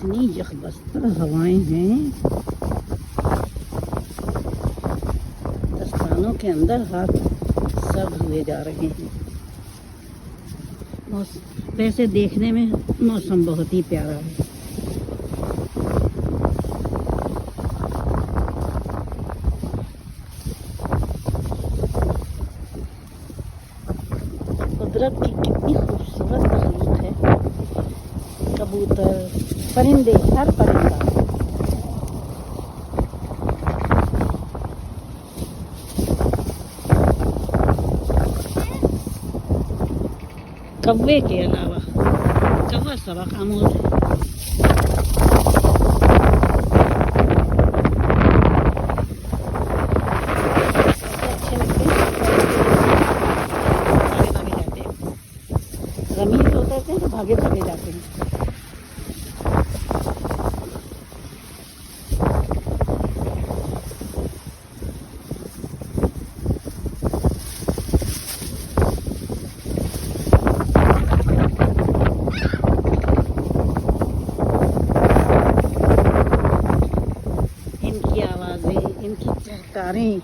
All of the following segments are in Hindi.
इतनी जबरदस्त हवाएं हैं, दस्तानों के अंदर हाथ सर्द हुए जा रहे हैं। वैसे देखने में मौसम बहुत ही प्यारा है। कुदरत की कितनी खूबसूरत तख्लीक है। कबूतर, परिंदे, हर परिंदा कौवे के अलावा कौवा सबा खामोश है। अच्छे लगते हैं, भागे भागे जाते हैं। जमीन पे उतरते हैं तो भागे भागे जाते हैं। इनकी आवाज़ें, इनकी चहकारें।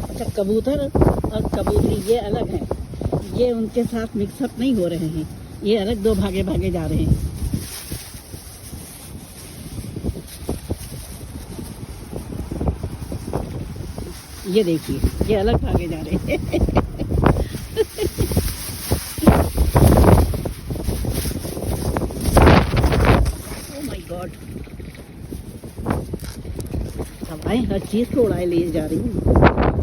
अच्छा, कबूतर और कबूतरी ये अलग हैं, ये उनके साथ मिक्सअप नहीं हो रहे हैं, ये अलग दो भागे भागे जा रहे हैं। ये देखिए, ये अलग भागे जा रहे हैं। ओह माय गॉड, हवाएं हर चीज़ को उड़ाए ले जा रही हैं।